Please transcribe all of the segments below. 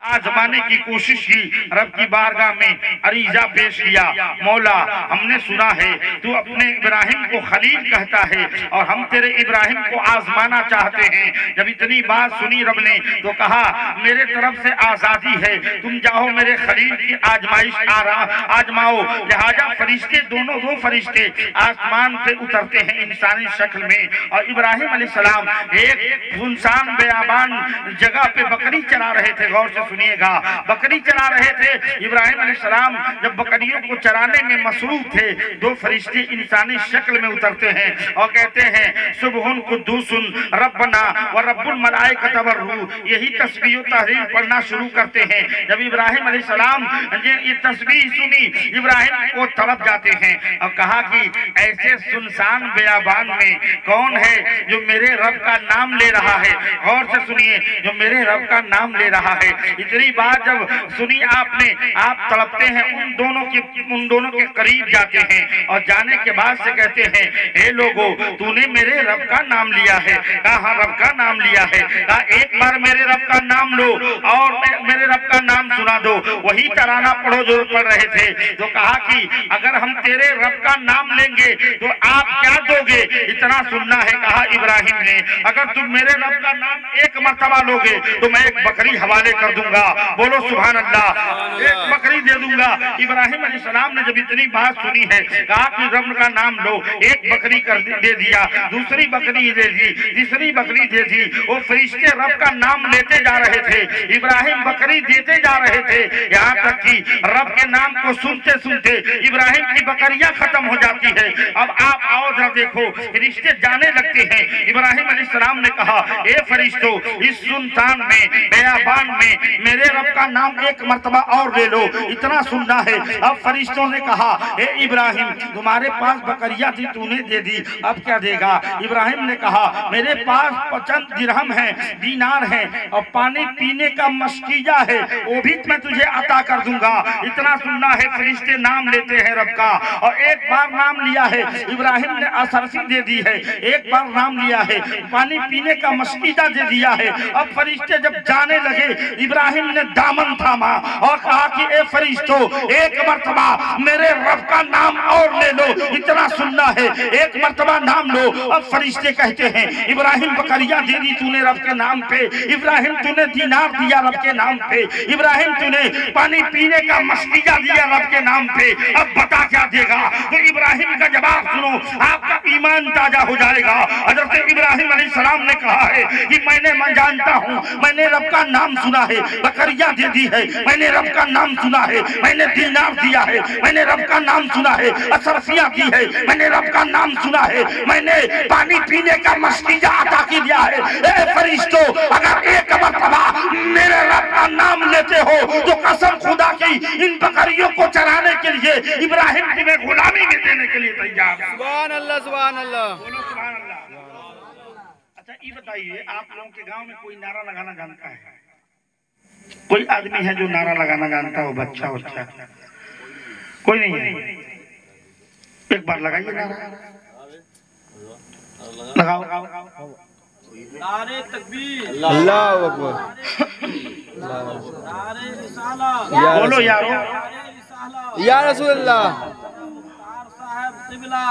آزمانے کی کوشش کی، رب کی بارگاہ میں عریضہ پیش کیا، مولا ہم نے سنا ہے تو اپنے ابراہیم کو خلیل کہتا ہے اور ہم تیرے ابراہیم کو آزمانا چاہتے ہیں۔ جب اتنی بات سنی رب نے تو کہا میرے طرف سے آزادی ہے، تم جاؤ میرے خلیل کی آزمائش آزماؤ۔ لہٰذا فرشتے دونوں وہ فرشتے آسمان سے اترتے ہیں انسانی شکل میں، اور ابراہیم علیہ السلام ایک سنسان بیابان جگہ پہ بکری چرا رہے تھے۔ غور سے سنیے گا، بکری چرا رہے تھے ابراہیم علیہ السلام، جب بکریوں کو چرانے میں مصروف تھے دو فرشتے انسانی شکل میں اترتے ہیں اور کہتے ہیں سبحان قدوس ربنا و رب الملائکۃ والروح، یہی تسبیح و تحلیل پڑھنا شروع کرتے ہیں۔ جب ابراہیم علیہ السلام یہ تسبیح سنی ابراہیم کو طرف جاتے ہیں اور کہا کہ ایسے سنسان بیابان میں کون ہے جو میرے رب کا نام لے رہا ہے؟ غور سے سنیے، جو میرے رب کا نام لے رہا ہے۔ اتنی بات جب سنی آپ نے، آپ تڑپتے ہیں، ان دونوں کے قریب جاتے ہیں اور جانے کے بعد سے کہتے ہیں اے لوگو تو نے میرے رب کا نام لیا ہے؟ کہا ہاں رب کا نام لیا ہے۔ کہا ایک بار میرے رب کا نام لو اور میرے رب کا نام سنا دو۔ وہی ترانہ پڑھو جو پڑھ رہے تھے، تو کہا کہ اگر ہم تیرے رب کا نام لیں گے تو آپ کیا دو گے؟ اتنا سننا ہے۔ کہا ابراہیم نے اگر تم میرے رب کا نام ایک مرتبہ لوگے تو میں ایک بکری حوالے کر دوں گا۔ بولو سبحان اللہ، ایک بکری دے دوں گا۔ ابراہیم علیہ السلام نے جب اتنی بات سنی ہے کہا کہ رب کا نام لو، ایک بکری دے دیا، دوسری بکری دے دی، تیسری بکری دے دی۔ وہ فرشتے رب کا نام لیتے جا رہے تھے، ابراہیم بکری دیتے جا رہے تھے، یہاں تک کہ رب کے نام کو سنتے سنتے ابراہیم کی بکریاں ختم ہو جاتی ہے۔ اب آپ آؤ ذرا دیکھو، فرشتے جانے لگتے ہیں۔ ابراہیم علیہ السلام نے کہا اے فرشتوں اس سنسان میں بیابان میں میرے رب کا نام ایک مرتبہ اور لے لو، اتنا سننا ہے۔ اب فرشتوں نے کہا اے ابراہیم تمہارے پاس بکریاں تھی تو نے دے دی، اب کیا دے گا؟ ابراہیم نے کہا میرے پاس چند درہم ہیں، دینار ہیں اور پانی پینے کا مشکیجہ ہے، وہ بھی میں تجھے عطا کر دوں گا۔ اتنا سننا ہے، فرشتے نام لیتے ہیں رب کا، اور ایک بار نام لیا ہے ابراہیم نے اثرسی دے دی ہے، ایک بار نام لیا ہے پانی پینے کا مشکیجہ دے دیا ہے۔ اب فرشتے جب جانے لگے ابراہیم نے دامن تھاما اور کہا کہ اے فرشتوں ایک مرتبہ میرے رب کا نام اور لے لو، اتنا سننا ہے، ایک مرتبہ نام لو۔ اب فرشتے کہتے ہیں ابراہیم بکریاں دے دی تو نے رب کے نام پہ، ابراہیم تو نے دینار دیا رب کے نام پہ، ابراہیم تو نے پانی پینے کا مشکیجہ دیا رب کے نام پہ، اب بتا کیا دے گا؟ تو ابراہیم کا جواب سنو، آپ کا ایمان تازہ ہو جائے گا۔ حضرت ابراہیم علیہ السلام نے کہا ہے کہ میں جانتا ہوں، میں نے رب کا نام سنا ہے، بکریاں دے دی ہے، میں نے رب کا نام سنا ہے، میں نے دینار دیا ہے، میں نے رب کا نام سنا ہے، اثرفیاں دی ہے، میں نے رب کا نام سنا ہے، میں نے پانی پینے کا مشکیجہ عطا کی دیا ہے۔ اے فرشتوں اگر ایک مرتبہ میرے رب کا نام لیتے ہو تو قسم خدا کی ان بکریوں کو چرانے کے لیے ابراہیم تمہیں غلامی میں دینے کے لیے تیار۔ سبحان اللہ سبحان اللہ، بولو سبحان اللہ۔ اچھا یہ بتائیے آپ لوگوں کے گاؤں میں کوئی نعرہ لگانا جانتا ہے؟ کوئی آدمی ہے جو نعرہ لگانا جانتا ہو؟ بچہ کوئی نہیں ہے؟ ایک بار لگائیے نعرہ، لگاؤ۔ نعرہ تکبیر، اللہ اکبر، نعرہ رسالہ، بولو یارو، نعرہ رسالہ، یا رسول اللہ، صاحب قبلہ،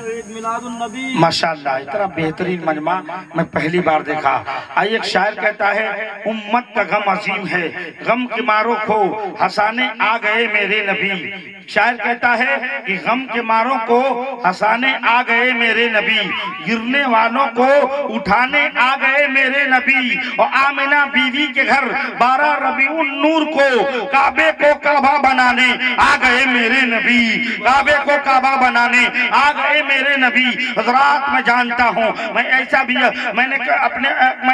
عید میلاد النبی۔ ماشاءاللہ اتنا بہترین مجمع میں پہلی بار دیکھا۔ آئی ایک شاعر کہتا ہے امت کا غم عظیم ہے، غم کے ماروں کو ہنسانے آ گئے میرے نبی۔ شاعر کہتا ہے کہ غم کے ماروں کو ہنسانے آ گئے میرے نبی، گرنے والوں کو اٹھانے آ گئے میرے نبی، اور آمنہ بیوی کے گھر 12 ربیع النور کو کعبے کو کعبہ بنانے آ گئے میرے نبی، کعبے کو کعبہ بنانے آ گئے میرے نبی۔ حضرات میں جانتا ہوں میں ایسا بھی میں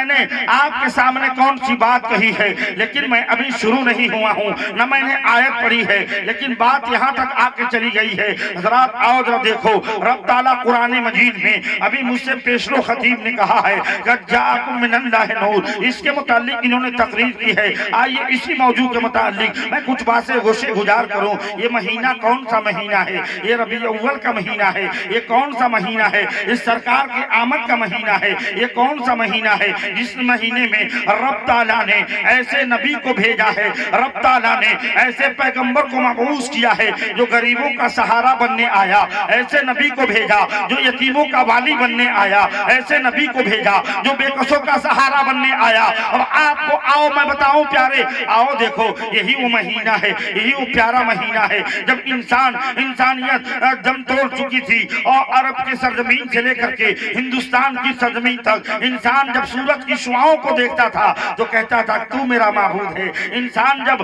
نے آپ کے سامنے کون سی بات کہی ہے، لیکن میں ابھی شروع نہیں ہوا ہوں، نہ میں نے آیت پڑھی ہے، لیکن بات یہاں تک آ کے چلی گئی ہے۔ حضرات آؤ ذرا دیکھو، رب تعالیٰ قرآن مجید میں ابھی مجھ سے پیشرو خطیب نے کہا ہے قَدْ جَاءَكُم مِّنَ اللَّهِ نُورٌ، اس کے متعلق انہوں نے تقریر کی ہے۔ آئیے اسی موضوع کے متعلق میں کچھ باتیں گوشے گزار کروں۔ یہ مہینہ کون سا مہینہ ہے؟ یہ ربیع اول کا مہینہ ہے۔ है? ये कौन सा महीना है? इस सरकार की आमद का महीना है। ये कौन सा महीना है जिस महीने में रब ताला ने ऐसे नबी को भेजा है, रब ताला ने ऐसे पैगंबर को मबूस किया है जो गरीबों का सहारा बनने आया, ऐसे नबी को भेजा जो यतीमों का वाली बनने आया, ऐसे नबी को भेजा जो बेकसों का सहारा बनने आया। और आपको आओ मैं बताऊं प्यारे, आओ देखो यही वो महीना है, यही वो प्यारा महीना है जब इंसानियत दम तोड़ चुकी थी और अरब के सरजमीन से लेकर के हिंदुस्तान की सरजमीन तक इंसान जब सूरज की शुआओं को देखता था तो कहता था तू मेरा माबूद है। इंसान जब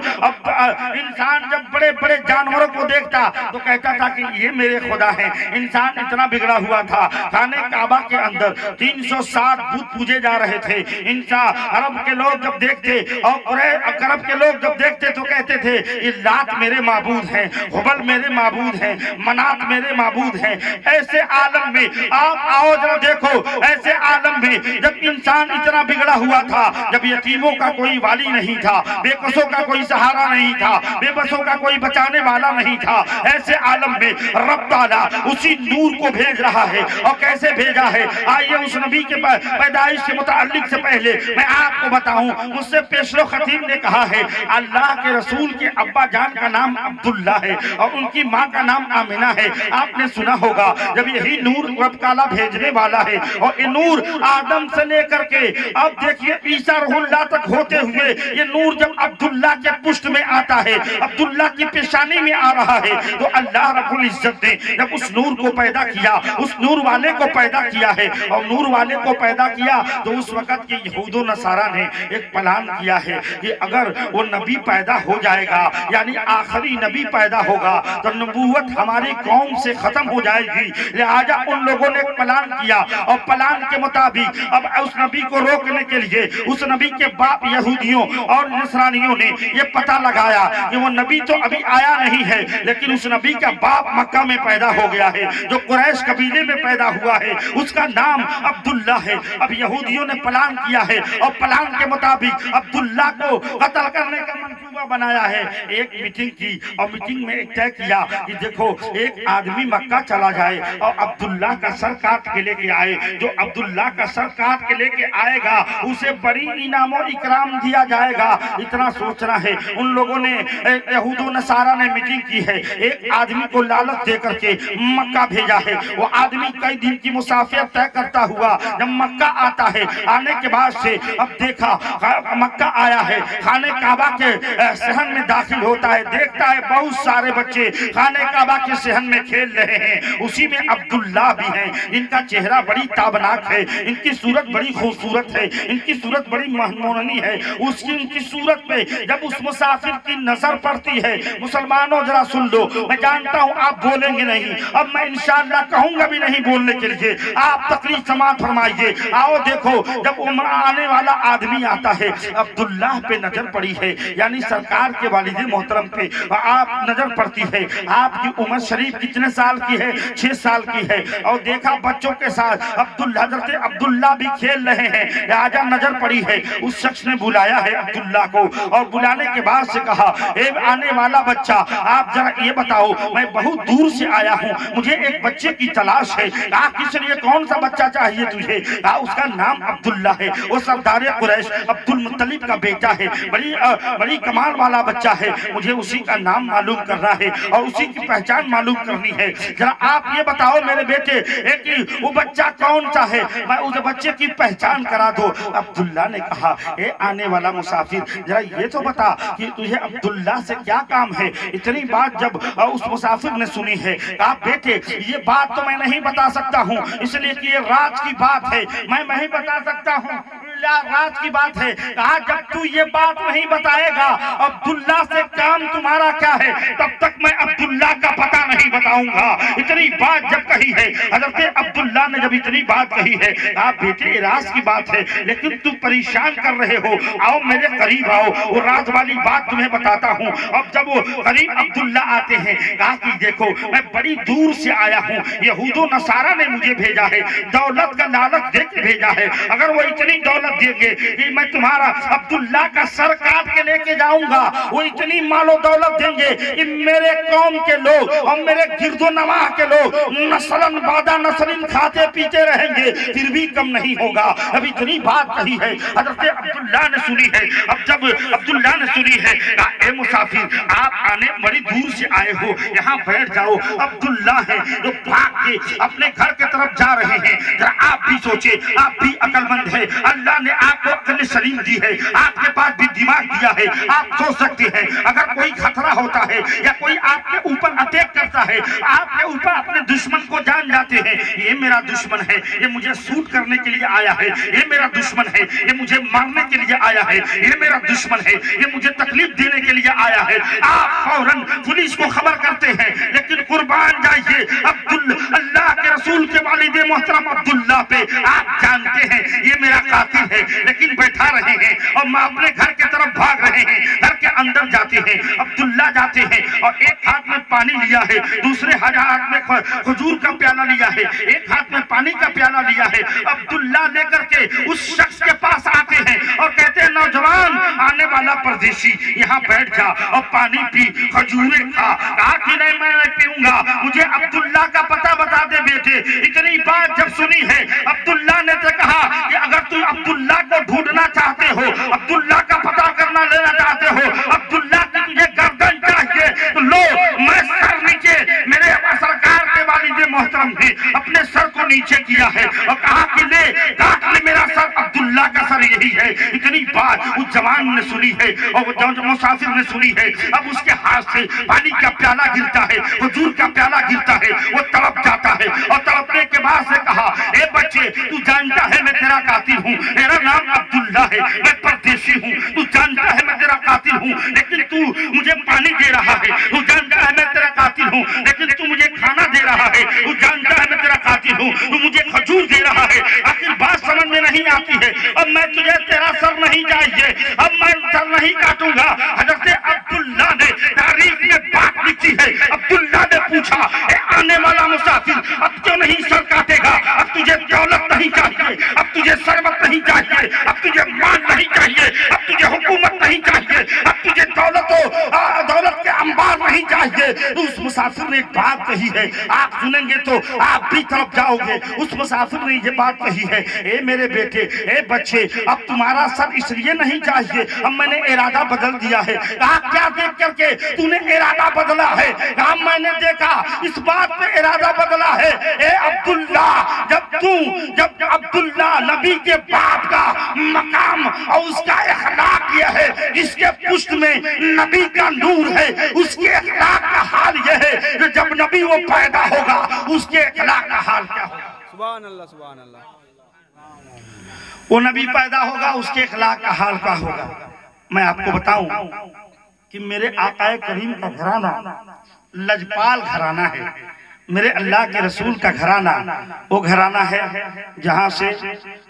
बड़े बड़े जानवरों को देखता तो कहता था कि ये मेरे खुदा हैं। इंसान इतना बिगड़ा हुआ था, खाने काबा के अंदर 360 बुत पूजे जा रहे थे। इंसान अरब के लोग जब देखते और अरब के लोग जब देखते तो कहते थे ये लात मेरे माबूद हैं, हुबल मेरे माबूद हैं, मनात मेरे माबूद हैं। ऐसे आलम में आप आओ जरा देखो, ऐसे आलम में जब इंसान इतना बिगड़ा हुआ था, जब यतीमों का कोई वाली नहीं था, बेकसों का कोई सहारा नहीं था, बेबसों का कोई बचाने वाला नहीं था, ऐसे आलम में रब ताला उसी नूर को भेज रहा है। और कैसे भेजा है? आइए उस नबी के पैदाइश के मुताल्लिक से पहले मैं आपको बताऊं। मुझसे पेशरो खतीब ने कहा है अल्लाह के रसूल के अब्बा जान का नाम अब्दुल्ला है और उनकी माँ का नाम आमिना है। आपने सुना होगा जब यही नूर रब ताला भेजने वाला है और ये नूर आदम से लेकर के अब देखिए ईसा रुहुल्लाह तक होते हुए ये नूर जब अब्दुल्ला के पुष्ट में आता है, अब्दुल्ला की पेशानी में आ रहा है, तो अल्लाह रब्बुल इज्जत ने जब उस नूर को पैदा किया, उस नूर वाले को पैदा किया है और नूर वाले को पैदा किया तो उस वक्त के यहूदो नसारा ने एक प्लान किया है कि अगर वो नबी पैदा हो जाएगा यानी आखिरी नबी पैदा होगा तो नबूवत हमारी कौम से खत्म हो जाएगी। लिहाजा उन लोगों ने प्लान किया और प्लान के मुताबिक अब उस नबी को रोकने के लिए उस नबी के बाप यहूदियों और नसरानियों ने ये पता लगाया कि वो नबी तो अभी आया नहीं है लेकिन उस नबी का बाप मक्का में पैदा हो गया है, जो कुरैश कबीले में पैदा हुआ है, उसका नाम अब्दुल्ला है। अब यहूदियों ने प्लान किया है और प्लान के मुताबिक अब्दुल्ला को कत्ल करने का मंसूबा बनाया है। एक मीटिंग की और मीटिंग में तय किया कि देखो एक आदमी मक्का चला जाए और अब्दुल्ला का सर काट के लेके आए। जो अब्दुल्ला का सर काट के लेके आएगा उसे बड़ी इनाम और इकराम दिया जाएगा। इतना सोचना है। उन लोगों ने यहूदो नसारा ने मीटिंग की है, एक आदमी को लालच दे करके मक्का भेजा है। वो आदमी कई दिन की मुसाफिर तय करता हुआ जब मक्का आता है, आने के बाद से अब देखा मक्का आया है, खाने काबा के सहन में दाखिल होता है, देखता है बहुत सारे बच्चे खाने काबा के सहन में खेल रहे हैं। उसी में अब्दुल्ला भी हैं। इनका चेहरा बड़ी ताबनाक है, इनकी सूरत बड़ी खूबसूरत है, इनकी सूरत बड़ी महमूनी है। इनकी सूरत पे जब उस मुसाफिर की नजर पड़ती है, मुसलमानों जरा सुन लो, मैं जानता हूँ आप बोलेंगे नहीं, अब मैं इंशाअल्लाह कहूंगा भी नहीं बोलने के लिए, आप तकरीर समाअत फरमाइए। आओ देखो जब उम्र आने वाला आदमी आता है, अब्दुल्ला पे नजर पड़ी है यानी सरकार के वालिद मोहतरम पे आप नजर पड़ती है। आपकी उम्र शरीफ कितने साल की है? 6 साल की है। और देखा बच्चों के साथ अब्दुल्ला भी खेल रहे हैं, लिहाजा नजर पड़ी है। उस शख्स ने बुलाया है अब्दुल्ला को और बुलाने के बाद से कहा ए आने वाला बच्चा, आप जरा ये बताओ, मैं बहुत दूर से आया हूँ, मुझे एक बच्चे की तलाश है। कहा किस लिए, कौन सा बच्चा चाहिए तुझे? कहा उसका नाम अब्दुल्ला है, वो सरदार कुरैश अब्दुल मुत्तलिब का बेटा है, बड़ी कमाल वाला बच्चा है, मुझे उसी का नाम मालूम करना है और उसी की पहचान मालूम करनी है। जरा आप ये बताओ मेरे बेटे कि वो बच्चा कौन सा है, मैं उस बच्चे की पहचान करा दो। अब्दुल्ला ने कहा ए आने वाला मुसाफिर, जरा ये तो बता कि तुझे अब्दुल्ला से क्या काम है? इतनी बात जब उस मुसाफिर ने सुनी है, कहा बेटे ये बात तो मैं नहीं बता सकता हूँ, इसलिए कि ये राज की बात है, मैं नहीं बता सकता हूँ, राज की बात है। कहा जब तू ये बात नहीं बताएगा अब्दुल्ला से काम तुम्हारा क्या है, तब तक मैं अब्दुल्ला का पता नहीं बताऊंगा। इतनी बात जब कही है हजरत अब्दुल्ला ने, जब इतनी बात कही है, कहा बेटे राज की बात है लेकिन तुम परेशान कर रहे हो, आओ मेरे करीब आओ, वो राज वाली बात तुम्हें बताता हूँ। अब जब वो करीब अब्दुल्ला आते हैं, कहा कि देखो मैं बड़ी दूर से आया हूँ, यहूदो नसारा ने मुझे भेजा है, दौलत का लालच दे के भेजा है, अगर वो इतनी दौलत दौलत देंगे कि मैं तुम्हारा अब्दुल्ला का सर काट के लेके जाऊंगा, वो इतनी मालो दौलत देंगे कि मेरे कौम के लोग और मेरे गिरदो नवाह के लोग नस्लन बादा नस्लिन खाते पीते रहेंगे, फिर भी कम नहीं होगा। अब इतनी बात कही है, हजरत अब्दुल्ला ने सुनी है। अब जब अब्दुल्ला ने सुनी है, कहा ए मुसाफिर आप आने बड़ी दूर से आए हो, यहाँ बैठ जाओ। अब्दुल्ला है जो भाग के अपने घर के तरफ जा रहे हैं। जरा आप भी सोचे, आप भी अकलमंद है, अल्लाह ने आपको अक्ल सलीम दी है, आपके पास भी दिमाग दिया है। आप सोच सकते हैं अगर कोई खतरा होता है या कोई आपके ऊपर अटैक करता है, आपके ऊपर अपने दुश्मन को जान जाते हैं, ये मेरा दुश्मन है, ये मुझे शूट करने के लिए आया है, ये मेरा दुश्मन है, ये मुझे मारने के लिए आया है, ये मेरा दुश्मन है, ये मुझे तकलीफ देने के लिए आया है, आप फौरन पुलिस को खबर करते हैं। लेकिन कुर्बान जाइए अल्लाह के रसूल के वालिद मोहतरम अब्दुल्ला पे, आप जानते हैं ये मेरा कातिल है, लेकिन बैठा रहे हैं और मैं अपने घर के तरफ भाग रहे हैं। घर के अंदर जाते हैं, अब्दुल्ला जाते हैं और एक हाथ में पानी लिया है, दूसरे हाथ में खजूर का प्याला लिया है, एक हाथ में पानी का प्याला लिया है। अब्दुल्ला लेकर के उस शख्स के पास आते हैं और कहते हैं नौजवान आने वाला परदेशी यहाँ बैठ जा और पानी पी, खजूरें खा। कहा कि नहीं मैं नहीं पीऊंगा, मुझे अब्दुल्ला का पता बता दे बेटे। इतनी बात जब सुनी है, अब्दुल्ला ने तो कहा कि अगर तुम अब्दुल्ला को ढूंढना चाहते हो, अब्दुल्ला का पता करना लेना चाहते हो, अब्दुल्ला की तुझे गर्दन चाहिए तो लो, मैं सर नीचे, मेरे सरकार के वालिद मोहतरम ने अपने सर को नीचे किया है और कहा कि ले काट ले मेरा सर, अब्दुल्ला का सर यही है। इतनी बात उस जवान ने सुनी है और वो मुसाफिर ने सुनी है। अब उसके हाथ से पानी का प्याला गिरता है, हुजूर का प्याला गिरता है, वो तड़प जाता है और तड़पने के बाद से कहा ए बच्चे तू जानता है मैं तेरा कातिल हूँ, मेरा नाम अब्दुल्ला है, मैं परदेशी हूँ, तू जानता है मैं तेरा कातिल हूँ, लेकिन तू मुझे पानी दे रहा है, तू जानता है मैं तेरा कातिल हूँ, लेकिन तू मुझे खाना दे रहा है, तू जानता है मैं तेरा कातिल हूँ, तू मुझे खजूर दे रहा है, आखिर बात समझ में नहीं आती है। अब मैं तुझे तेरा सर नहीं चाहिए, अब मैं सर नहीं काटूंगा। हजरत अब्दुल्ला ने तारीख में बात लिखी है। अब्दुल्ला ने पूछा आने वाला मुसाफिर अब क्यों नहीं सर काटेगा, अब तुझे दौलत नहीं चाहिए, अब तुझे सरबत नहीं चाहिए, अब तुझे मान नहीं चाहिए, अब तुझे हुकूमत नहीं चाहिए, अब तुझे दौलत के अंबार नहीं चाहिए। तो उस मुसाफिर ने एक बात कही है, आप सुनेंगे तो आप भी तरफ जाओगे। उस मुसाफिर ने ये बात कही है, ए मेरे बेटे, ए बच्चे, अब तुम्हारा सर इसलिए नहीं चाहिए, अब मैंने इरादा बदल दिया है। कहा क्या देख करके तूने इरादा बदला है? कहा मैंने देखा इस बात पे इरादा बदला है, ए अब्दुल्ला, जब अब्दुल्ला नबी के बाप का मकाम और उसका इखलाक यह है, जिसके पुष्ट में नबी का नूर है, उसके इखलाक का हाल यह है कि जब नबी वो पैदा होगा उसके इखलाक का हाल क्या होगा? सुभान अल्लाह, सुभान अल्लाह। वो नबी पैदा होगा उसके इखलाक का हाल क्या होगा? मैं आपको बताऊं कि मेरे आकाए करीम का घराना लजपाल घराना है, मेरे अल्लाह के रसूल का घराना वो घराना है जहाँ से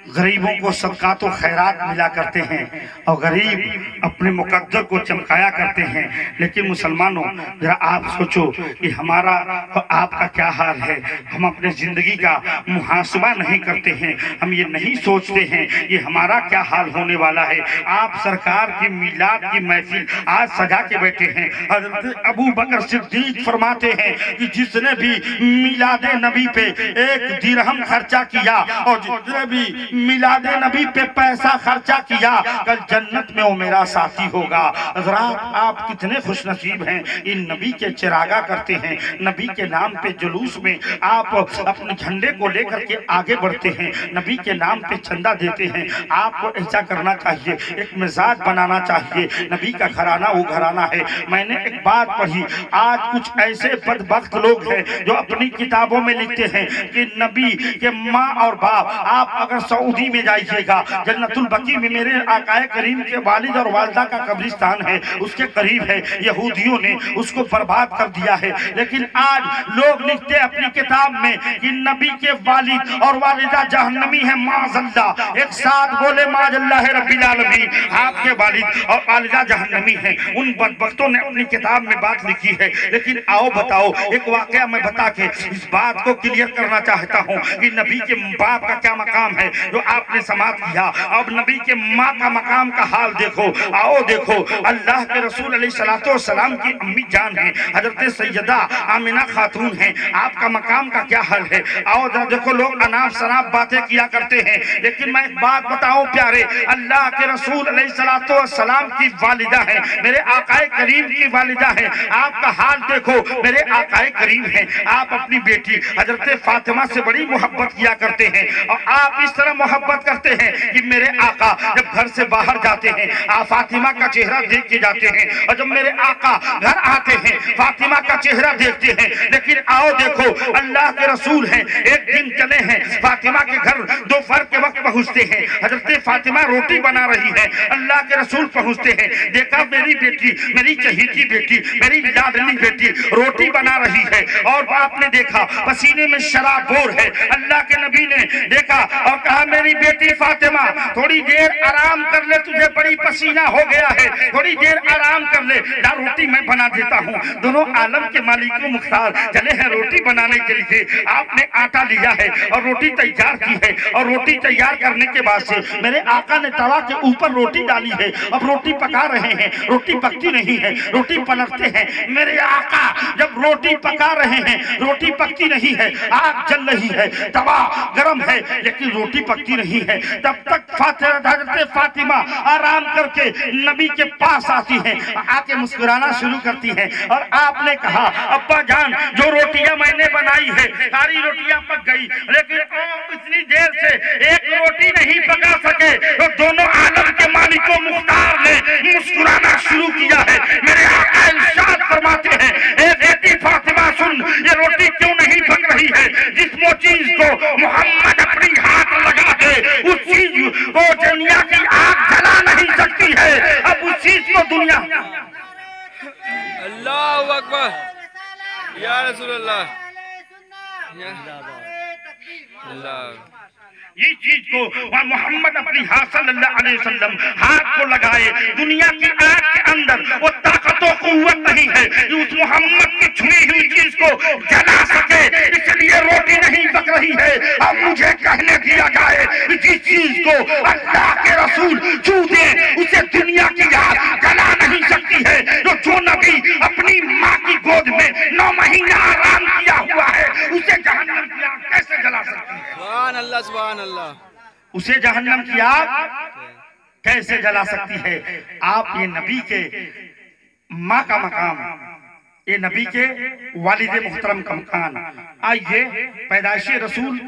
गरीबों को सदकात व खैरात मिला करते हैं और गरीब अपने मुकद्दर को चमकाया करते हैं। लेकिन मुसलमानों जरा आप सोचो कि हमारा और आपका क्या हाल है। हम अपने जिंदगी का मुहासबा नहीं करते हैं, हम ये नहीं सोचते हैं कि हमारा क्या हाल होने वाला है। आप सरकार की मिलाद की महफिल आज सजा के बैठे हैं। हज़रत अबू बकर सिद्दीक फरमाते हैं कि जिसने भी मिलादे नबी पे एक दिरहम खर्चा किया और जिसने भी मिलादे नबी पे पैसा खर्चा किया, कल जन्नत में वो मेरा साथी होगा। हज़रात आप कितने खुशनसीब हैं, इन नबी के चिरागा करते हैं, नबी के नाम पे जुलूस में आप अपने झंडे को लेकर के आगे बढ़ते हैं, नबी के नाम पे चंदा देते हैं। आपको ऐसा करना चाहिए, एक मिजाज बनाना चाहिए। नबी का घराना वो घराना है। मैंने एक बात पढ़ी, आज कुछ ऐसे बदबख्त लोग हैं जो अपनी किताबों में लिखते हैं कि नबी के माँ और बाप, आप अगर सऊदी में जाइएगा, जन्नतुल बकी में मेरे आकाए करीम के वालिद और वालिदा का कब्रिस्तान है, उसके करीब है। यहूदियों ने उसको बर्बाद कर दिया है। लेकिन आज लोग लिखते हैं अपनी किताब में कि नबी के वालिद और वालिदा जहन्नमी है, माज़ल्ला। एक साथ बोले माज़ल्ला है रब्बिल आलमीन। आपके वालिद और वालिदा जहन्नमी है। उन बदबख्तों ने अपनी किताब में बात लिखी है। लेकिन आओ बताओ, एक वाकया मैं बता سمجھا کے اس بات کو کلیئر کرنا چاہتا ہوں کہ نبی کے باپ کا کیا مقام ہے جو آپ نے سماعت کیا. اب نبی کے ماں کا مقام کا حال دیکھو. آؤ دیکھو اللہ کے رسول علیہ السلام کی امی جان ہیں حضرت سیدہ آمنہ خاتون ہیں. آپ کا مقام کا کیا حال ہے؟ آؤ دیکھو. لوگ اناپ شناپ باتیں کیا کرتے ہیں لیکن میں ایک بات بتاؤں پیارے, اللہ کے رسول علیہ السلام کی والدہ ہیں, میرے آقا کریم کی والدہ ہیں. آپ کا حال دیکھو. میرے آقا کریم ہیں, آپ اپنی بیٹی حضرت فاطمہ سے بڑی محبت کیا کرتے ہیں اور آپ اس طرح محبت کرتے ہیں کہ میرے آقا جب گھر سے باہر جاتے ہیں آپ فاطمہ کا چہرہ دیکھ کے جاتے ہیں اور جب میرے آقا گھر آتے ہیں فاطمہ کا چہرہ دیکھتے ہیں. لیکن آؤ دیکھو اللہ کے رسول ہیں, ایک دن چلے ہیں فاطمہ کے گھر, دوپہر کے وقت پہنچتے ہیں. حضرت فاطمہ روٹی بنا رہی ہے, اللہ کے رسول پہنچتے ہیں, دیکھا میری بیٹی, میری چہیتی بیٹی, میری لاڈلی بیٹی روٹی بنا رہی ہے اور آپ نے دیکھا پسینے میں شرابور ہے. اللہ کے نبی نے دیکھا اور کہا میری بیٹی فاطمہ تھوڑی دیر آرام کر لے, تجھے بڑی پسینہ ہو گیا ہے, تھوڑی دیر آرام کر لے, لا روٹی میں بنا دیتا ہوں. دونوں عالم کے مالک و مختار چلے ہیں روٹی بنانے کے لیے. آپ نے آٹا لیا ہے اور روٹی تیار کی ہے اور روٹی تیار کرنے کے بعد سے میرے آقا نے توا کے اوپر روٹی ڈالی ہے. اب روٹی پکا رہے ہیں, روٹی پکتی نہیں ہے, روٹی پلٹتے ہیں. میرے آقا جب روٹی پکا رہے ہیں روٹی پکتی نہیں ہے, آگ جل رہی ہے, توا گرم ہے لیکن روٹی پکتی نہیں ہے. تب تک حضرت فاطمہ آرام کر کے نبی کے پاس آتی ہیں, آ کے مسکرانا شروع کرتی ہیں اور آپ نے کہا ابا جان جو روٹیاں میں نے بنائی ہے ساری روٹیاں پک گئی لیکن اتنی دیر سے ایک روٹی نہیں پکا سکے. تو دونوں عالم کے مالک و مختار نے مسکرانا شروع کیا ہے. میرے آقا ارشاد فرماتے ہیں اے بیٹی فاطمہ سن, یہ روٹی کیوں نہیں پک رہی ہے؟ جس وہ چیز کو محمد اپنی ہاتھ لگا دے اس چیز کو دنیا کی آگ جلا نہیں سکتی ہے. اب اس چیز کو دنیا اللہ اکبر یا رسول اللہ اللہ یہ چیز کو محمد اپنی ہاتھ صلی اللہ علیہ وسلم ہاتھ کو لگائے. دنیا کی آگ کے اندر وہ طاقت و قوت نہیں ہے کہ اس محمد کی چھوئی ہوئی چیز کو جلا سکے, اس لیے روٹی نہیں پک رہی ہے. اب مجھے کہنے دیا جائے جس چیز کو اللہ کے رسول چھو دے اسے دنیا کی آگ جلا نہیں سکتی ہے. جو نبی اپنی ماں کی گود میں 9 مہینہ آرام کیا ہوا ہے اسے جہنم کی آگ کیسے جلا سکتی ہے؟ سبحان اللہ سبحان اللہ. اسے جہنم کی آگ کیسے جلا سکتی ہے؟ آپ یہ نبی کے ماں کا مقام, یہ نبی کے والد محترم کا مقام. آئیے پیدائش رسول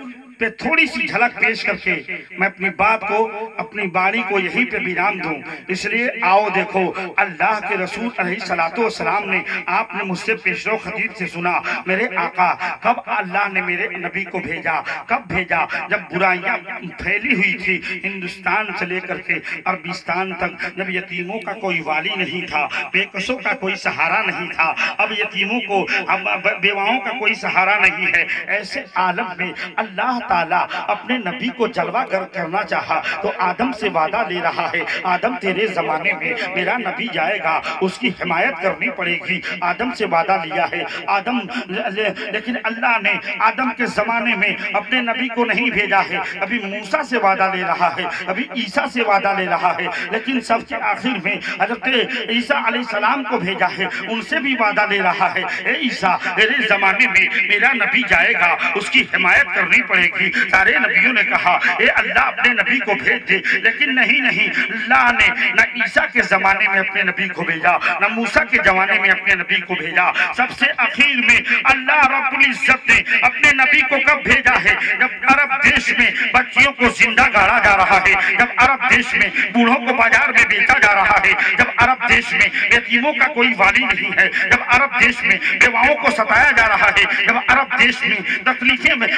پہ تھوڑی سی جھلک پیش کر کے میں اپنی بات کو, اپنی بانی کو یہیں پہ بیرام دوں. اس لیے آؤ دیکھو اللہ کے رسول علیہ السلام نے, آپ نے مجھ سے پیشرو خطیب سے سنا میرے آقا کب اللہ نے میرے نبی کو بھیجا, کب بھیجا؟ جب برائیاں پھیلی ہوئی تھی ہندوستان سے لے کر کے عربستان تک, جب یتیموں کا کوئی والی نہیں تھا, بے کسوں کا کوئی سہارا نہیں تھا, اب یتیموں کو, بیواؤں کا کوئی سہارا نہیں ہے. ایسے عالم میں اللہ تعالیٰ اپنے نبی کو جلوہ گر کرنا چاہا تو آدم سے وعدہ لے رہا ہے آدم تیرے زمانے میں میرا نبی جائے گا, اس کی حمایت کرنی پڑے گی. آدم سے وعدہ لیا ہے آدم, لیکن اللہ نے آدم کے زمانے میں اپنے نبی کو نہیں بھیجا ہے. ابھی موسیٰ سے وعدہ لے رہا ہے, ابھی عیسیٰ سے وعدہ لے رہا ہے, لیکن سب کے آخر میں حضرت عیسیٰ علیہ السلام کو بھیجا ہے, ان سے بھی وعدہ لے رہا ہے اے عیسیٰ تیرے زمانے میں میرا نبی جائے گا, اس کی حمایت کرنی پڑے گی. سارے نبیوں نے کہا اے اللہ اپنے نبی کو بھیج دے, لیکن نہیں, اللہ نے نہ عیسیٰ کے زمانے میں اپنے نبی کو بھیجا, نہ موسیٰ کے زمانے میں اپنے نبی کو بھیجا. سب سے اخیر میں اللہ رب العزت نے اپنے نبی کو کب بھیجا ہے؟ جب عرب دیش میں بچیوں کو زندہ گاڑا جا رہا ہے, جب عرب دیش میں بوڑھوں کو بازار میں بیچا جا رہا ہے, جب عرب دیش میں یتیموں کا کوئی والی نہیں ہے, جب عرب دیش میں بیواؤں کو ستایا جا رہا ہے, جب عرب دیش میں تکلیفیں میں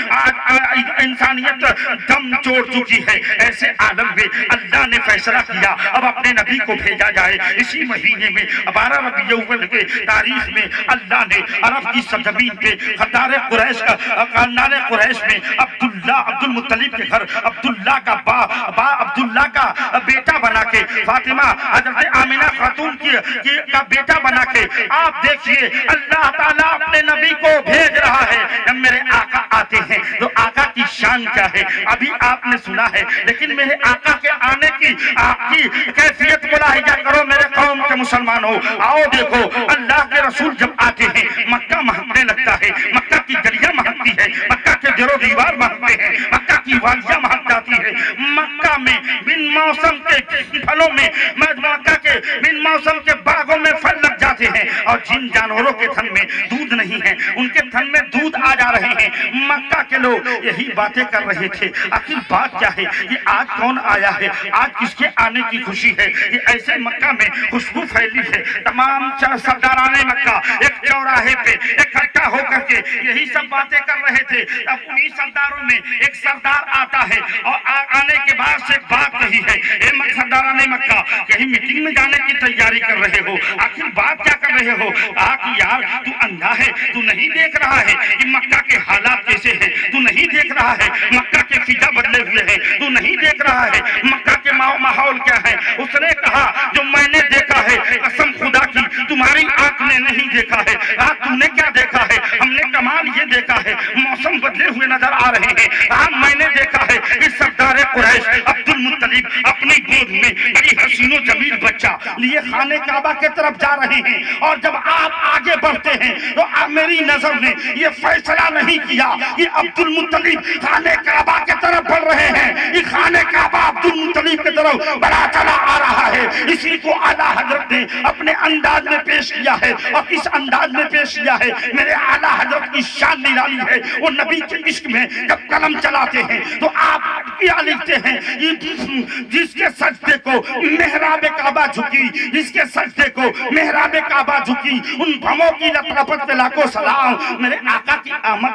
इंसानियत दम तोड़ चुकी है, ऐसे आलम में अल्लाह ने फैसला किया अब अपने नबी को भेजा जाए। इसी महीने में 12 रबीउल अव्वल के तारीख में अल्लाह ने अरब की सरजमीन पे खानदान कुरैश में अब्दुल मुत्तलिब के घर अब्दुल्ला का अब्दुल्ला का बेटा बना के, फातिमा हजरत आमिना खातून का बेटा बना के, आप देखिए अल्लाह ताला अपने नबी को भेज रहा है। जब मेरे आका आते हैं तो आका की शान क्या है अभी आपने सुना है, लेकिन मेरे आका के आने की आपकी कैफियत मुलाहिजा करो मेरे कौम के मुसलमानों। आओ देखो अल्लाह के रसूल जब आते हैं मक्का महकने लगता है, मक्का की गलियां महकती है, मक्का के जरो दीवार महकते हैं, मक्का की वादियां महक जाती है। मक्का में बिन मौसम के फलों में, मक्का के बिन मौसम के बागों में फल लग जाते हैं, और जिन जानवरों के थन में दूध नहीं है उनके थन में दूध आ जा रहे हैं। मक्का के लोग यही बातें कर रहे थे, आखिर बात क्या है, ये आज कौन आया है, आज किसके आने की खुशी है। ये ऐसे मक्का में खुशबू फैली है, तमाम सरदाराने मक्का एक चौराहे पे इकट्ठा होकर के यही सब बातें कर रहे थे। अब उन्हीं सरदारों में एक सरदार आता है और आने के बाद से बात कही है, सरदाराने मक्का कहीं मीटिंग में जाने की तैयारी कर रहे हो, आखिर बात क्या कर रहे हो। कि यार तू अंधा है, तू नहीं देख रहा है कि मक्का के हालात कैसे हैं, तू नहीं देख रहा है मक्का के फिजा बदले हुए हैं, तू नहीं देख रहा है मक्का के माहौल क्या है। उसने कहा जो मैंने देखा है कसम खुदा की तुम्हारी आंख ने नहीं देखा है। तूने क्या देखा है, हमने कमाल ये देखा है मौसम बदले हुए नजर आ रहे हैं। मैंने देखा है इस सरदार कुरैश अब्दुल मुत्तलिब अपनी गोद में बड़ी हसीनो जमील बच्चा लिए खाने काबा के तरफ जा रहे हैं, और जब आप आगे बढ़ते हैं तो मेरी नजर ने ये फैसला नहीं किया कि अब्दुल मुत्तलिब खाने काबा के तरफ बढ़ रहे हैं, ये खाने काबा अब्दुल मुत्तलिब की तरफ बड़ा चला आ रहा है। इसी को आला हजरत ने अपने अंदाज में पेश किया है, और किस अंदाज में पेश किया है, मेरे आला हजरत की शान निराली है। वो नबी के इश्क में जब कलम चलाते हैं तो आप क्या लिखते हैं, जिसके सजदे को मेहराब काबा झुकी, जिसके सजदे को मेहराब काबा झुकी, उन भमों की लपलपत पे लाखों सलाम। मेरे आका की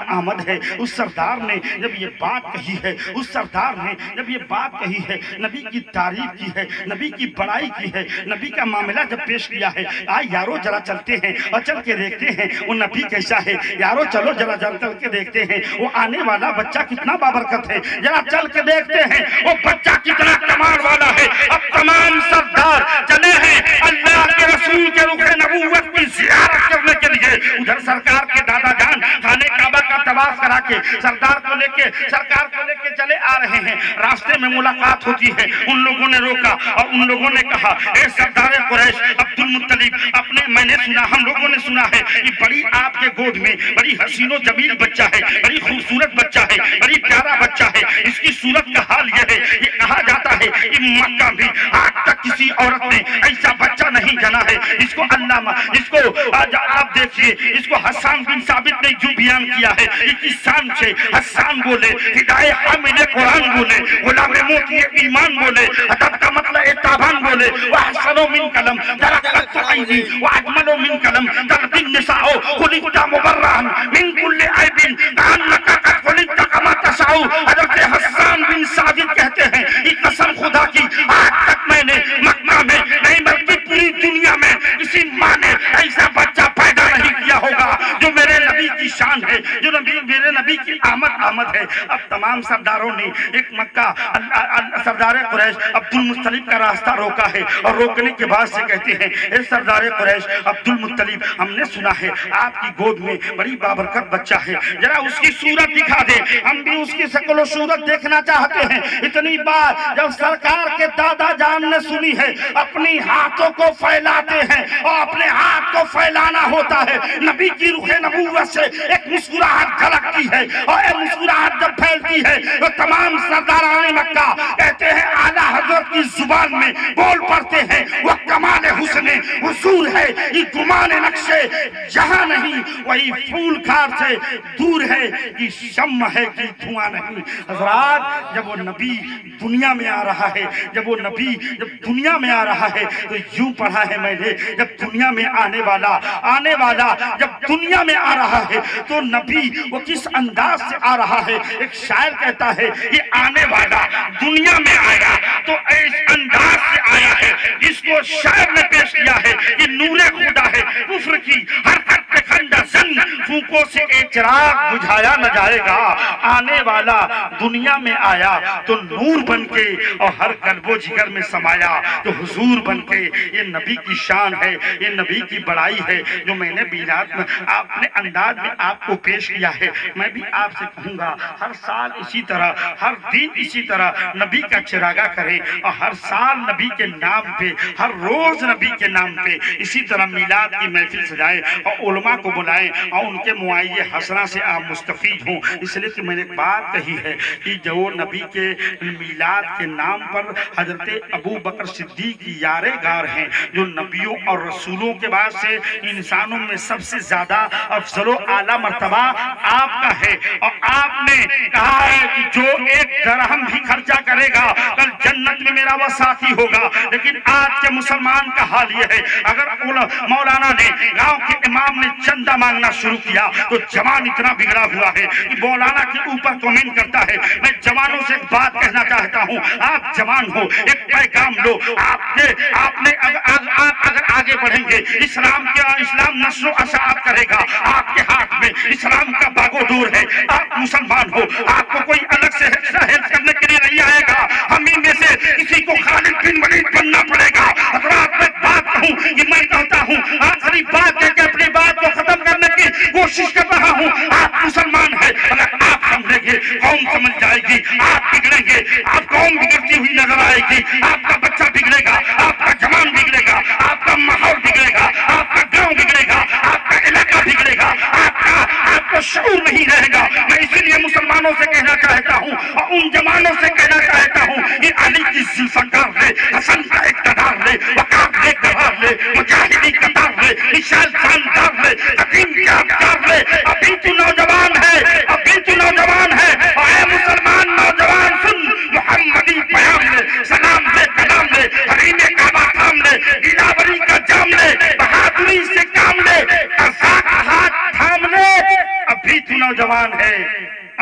आमद है। उस सरदार ने जब ये बात कही है, उस सरदार ने जब ये बात कही है, नबी की तारीफ की है, नबी की बड़ाई की है, नबी का मामला जब पेश किया है, आए यारो जरा चलते हैं और चल के देखते हैं वो नबी कैसा है। यारो चलो जरा चल के देखते हैं वो आने वाला बच्चा कितना बाबरकत है, जरा चल के देखते हैं वो बच्चा कितना कमाल वाला है। अब तमाम सरदार चले हैं अल्लाह के रसूल के रुखे नबूवत की ज़ियारत करने के लिए। उधर सरकार के दादा जान खाने काबा का तवाफ करा के सरकार को लेके चले आ रहे हैं। रास्ते में मुलाकात होती है, उन लोगों ने रोका और उन लोगों ने कहा ए सरदार कुरैश अब्दुल मुत्तलिब, मैंने सुना, हम लोगों ने सुना है कि बड़ी आपके गोद में बड़ी हसीनो जमील बच्चा है, बड़ी खूबसूरत बच्चा है, बड़ी प्यारा बच्चा है। इसकी सूरत का हाल यह है, ये कहा जाता है कि मक्का में आज तक किसी औरत ने ऐसा बच्चा नहीं जना है। इसको आप देखिए, इसको हसन बिन साबित ने जो बयान किया है, इसकी शान से हसन बोले, हिदाये हामिल कुरान बोले, गुलाम मोती ईमान बोले, अदब का मतलब एताबान बोले, वहसनो मिन कलम तरकत आईनी वअजमलो मिन कलम तरतिन निसाओ खुलिका मुबर्रहन मिन कुल्ली ऐबिन कान्नका कद खुलिका कमा तशाओ। हजरत हसन बिन साबित कहते हैं कि कसम खुदा की आज तक मैंने मक्का में नहीं बल्कि पूरी दुनिया में किसी माँ ने ऐसा बच्चा पैदा नहीं किया होगा जो मेरे नबी की शान है, जो मेरे नबी की आमद है। अब तमाम सरदारों ने एक मक्का सरदार कुरैश अब्दुल मुत्तलिब का रास्ता रोका है, और रोकने के बाद से कहते हैं ए सरदार कुरैश अब्दुल मुत्तलिब, हमने सुना है आपकी गोद में बड़ी बाबरकत बच्चा है, जरा उसकी सूरत दिखा दे, हम भी उसकी शक्ल सूरत देखना चाहते हैं। इतनी बार जब सरकार के दादा जान ने सुनी है, अपनी हाथों को फैलाते हैं, और अपने हाथ को फैलाना होता है नबी की रुखे नबूवत से एक मुस्कुराहट झलकती है, और एक मुस्कुराहट जब फैलती है तो तमाम सरदाराने मक्का कहते हैं आला हजरत की जुबान में बोल पड़ते हैं वो कमाल हुस्न हुजूर है, ये गुमान नक्शे जहां नहीं, वही फूल खार से दूर है कि शम्म है कि धुआं नहीं। हजरात जब वो नबी दुनिया में आ रहा है, जब वो नबी जब दुनिया में आ रहा है तो यूं पढ़ा है मैंने, जब दुनिया में आने वाला जब दुनिया में आ रहा है तो नबी वो किस अंदाज से आ رہا ہے. ایک شاعر کہتا ہے یہ آنے والا دنیا میں آیا تو اس انداز سے آیا ہے جس کو شاعر نے پیش کیا ہے. یہ نور خدا ہے. کفر کی ہر خط خندہ زن پھونکوں سے ایک چراغ بجھایا نہ جائے گا. آنے والا دنیا میں آیا تو نور بن کے اور ہر قلب و جگر میں سمایا تو حضور بن کے. یہ نبی کی شان ہے, یہ نبی کی بڑائی ہے جو میں نے میلاد میں اپنے انداز میں آپ کو پیش کیا ہے. میں بھی آپ سے کہوں گا ہر سال اسی طرح, ہر دن اسی طرح نبی کا چراغا کریں اور ہر سال نبی کے نام پہ, ہر روز نبی کے نام پہ اسی طرح میلاد کی محفل سجائیں اور علماء کو بلائیں اور ان کے معائیے حسنہ سے آپ مستفید ہوں. اس لیے کہ میں نے ایک بات کہی ہے کہ جو نبی کے میلاد کے نام پر حضرت ابو بکر صدیق کی یارے گار ہیں, جو نبیوں اور رسولوں کے بعد سے انسانوں میں سب سے زیادہ افضل و اعلیٰ مرتبہ آپ کا ہے. اور آپ نے کہا ہے کہ جو ایک درہم بھی خرچہ کرے گا کل جنت میں میرا وہ ساتھی ہوگا. لیکن آج کے مسلمان کا حال یہ ہے, اگر مولانا نے گاؤں کے امام نے چندہ مانگنا شروع کیا تو جوان اتنا بگڑا ہوا ہے کہ مولانا کے اوپر کمنٹ کرتا ہے. میں جوانوں سے ایک بات کہنا چاہتا ہوں, آپ جوان ہو, ایک پیغام لو. آپ نے اگر آگے بڑھیں گے اسلام نشر و اشاعت کرے گا. آپ کے ہاتھ میں اسلام کا باغ و ڈور ہے. آپ مسلمان ہو, آپ کو کوئی الگ سے ہیلپ کرنے کے لیے نہیں آئے گا. ہم ان میں سے کسی کو خالد بن ولید بننا پڑے گا. حضرات میں بات کہوں کہ میں کہتا ہوں آخری بات کہہ کے اپنی بات کو ختم کرنے کی کوشش کر رہا ہوں. آپ مسلمان ہیں, اگر آپ سمجھیں گے قوم سمجھ جائے گی. آپ بگڑیں گے, آپ قوم بگڑتی ہوئی نظر آئے گی. آپ کا بچہ بگڑے گا, آپ کا جوان بگڑے گا, آپ کا ماحول بگڑے گا, آپ کا گاؤں بگڑے گا, آپ کا علاقہ بگڑے گا, آپ کو شعور نہیں رہے گا. میں اسی لیے مسلمانوں سے کہنا چاہتا ہوں اور ان جوانوں سے کہنا چاہتا ہوں کہ علی کی زلفکار لے, حسن کا اقتدار لے, وقار لے, گوار لے, مجاہدی قطار لے, نشان شاندار لے, قدیم کی افکار لے. ابھی تو نوجوان ہے, ابھی تو نوجوان ہے. اے مسلمان نوجوان سن, محمدی پیام لے, سلام لے, کلام لے, حریم کعبہ تھام لے, دلاوری کا جام لے, بہادری سے کام لے, قضا کا ہاتھ تھام لے. ابھی تو نوجوان ہے,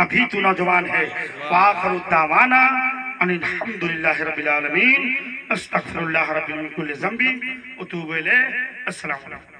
ابھی تو نوجوان ہے. وآخر الدعوانا ان الحمدللہ رب العالمین. استغفر اللہ رب من کل ذنب واتوب الیہ. السلام علیکم.